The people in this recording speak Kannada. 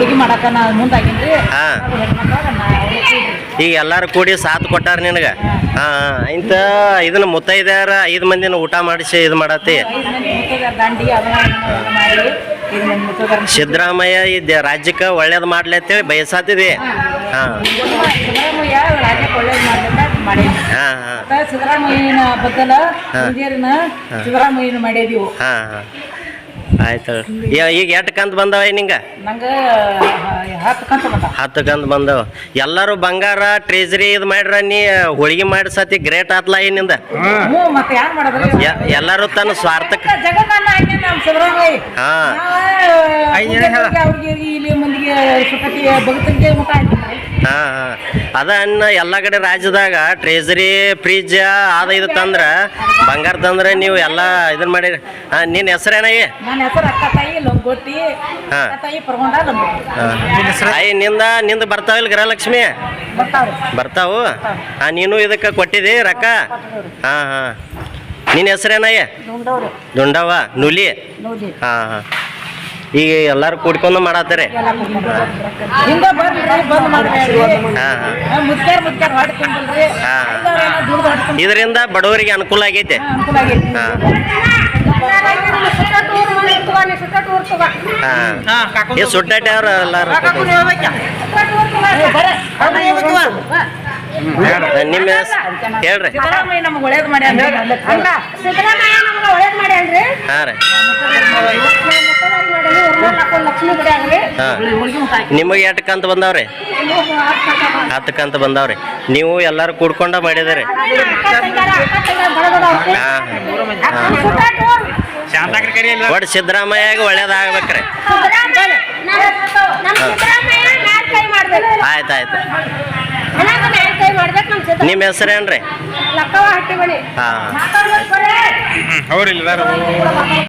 ಹೋಳಿಗೆ ಮಾಡಕ ನಾ ಮುಂದಾಗಿನ್ರಿ. ಈಗ ಎಲ್ಲಾರು ಕೂಡಿ ಸಾಥ್ ಕೊಟ್ಟಾರ ನಿನಗ. ಹಾ ಇಂತ ಇದನ್ನ ಮುತ್ತೈದ್ಯಾರ 5 ಮಂದಿನ ಊಟ ಮಾಡಿಸಿ ಇದು ಮಾಡತ್ತಿ. ಸಿದ್ದರಾಮಯ್ಯ ಈ ರಾಜ್ಯಕ್ಕೆ ಒಳ್ಳೇದು ಮಾಡ್ಲಿ ಅಂತೇಳಿ ಬಯಸಾತಿದಿ. ಹಾ ಸಿದ್ದರಾಮಯ್ಯನ ಬದಲ ಸಿದ್ದರಾಮಯ್ಯನ ಮಾಡಿದೀವಿ. ಹಾ ಆಯ್ತು. ಈಗ ಎಷ್ಟು ಕಂತು ಬಂದವ ನಿಂಗ? ನಂಗೆ 10 ಕಂತು ಬಂದ. 10 ಕಂತು ಬಂದವ. ಎಲ್ಲರೂ ಬಂಗಾರ ಟ್ರೆಜರಿ ಇದು ಮಾಡ್ರ, ನೀ ಹೋಳಿಗೆ ಮಾಡಿಸತಿ ಗ್ರೇಟ್ ಆತ್ಲ ಏನಿಂದ. ಮತ್ತೆ ಯಾರು ಮಾಡಿದ್ರಿ? ಎಲ್ಲರೂ ತನ್ನ ಸ್ವಾರ್ಥಕ್ಕೆ ಹಾ ಇಲ್ಲಿ ಮಂದಿಗೆ ಸುಖಕ್ಕೆ ಭಗತನಿಗೆ ಊಟ ಹಾಕಿದ್ರಿ. ಹಾ ಅದ ಅನ್ನ ಎಲ್ಲ ಕಡೆ ರಾಜ್ಯದಾಗ ಟ್ರೆಜರಿ ಫ್ರಿಜ್ ಅದ ಇದು ತಂದ್ರ ಬಂಗಾರ ತಂದ್ರೆ ನೀವು ಎಲ್ಲ ಇದನ್ನ ಮಾಡಿರಿ. ನಿನ್ನ ಹೆಸರೇನಾಗಿ? ನನ್ನ ಹೆಸರು ಅಕ್ಕತಾಯಿ ಲಂಗೋಟಿ. ಅಕ್ಕತಾಯಿ ಪರ್ಗೊಂಡ ಲಂಗೋಟಿ. ಆಯ್ ನಿಂದ ಬರ್ತಾವಿಲ್ಲ ಗೃಹಲಕ್ಷ್ಮಿ? ಬರ್ತಾವು. ನೀನು ಇದಕ್ಕೆ ಕೊಟ್ಟಿದಿ ರೊಕ್ಕ? ಹಾ ಹಾ ನಿನ್ನ ಹೆಸರೇನಾಯ? ದುಂಡವ ನುಲಿ. ಹಾ ಹಾ ಈಗ ಎಲ್ಲಾರು ಕೂಡ್ಕೊಂಡು ಮಾಡತ್ತಾರೆ. ಇದರಿಂದ ಬಡವರಿಗೆ ಅನುಕೂಲ ಆಗೈತೆ. ಈ ಸುಟ್ಟಾಟ ಅವ್ರ ಎಲ್ಲಾರು ನಿಮ್ಮ ಹೇಳ್ರಿ. ನಮ್ಗೆ ಒಳ್ಳೇದು ಮಾಡ್ಯಾನ್ರಿ. ಹಾ ರೀ ನಿಮಗೆ ಎಷ್ಟು ಕಂತು ಬಂದಾವ್ರಿ? 10 ಕಂತು ಬಂದಾವ್ರಿ. ನೀವು ಎಲ್ಲಾರು ಕೂಡ್ಕೊಂಡ ಮಾಡಿದಾರೆ. ಒಟ್ಟು ಸಿದ್ದರಾಮಯ್ಯಾಗ ಒಳ್ಳೇದಾಗ್ಬೇಕ್ರಿ. ಆಯ್ತಾಯ್ತು. ನಿಮ್ಮ ಹೆಸರೇನ್ರಿ? ಲಕ್ಕವ ಹಟ್ಟಿಬಳಿ. ಹಾ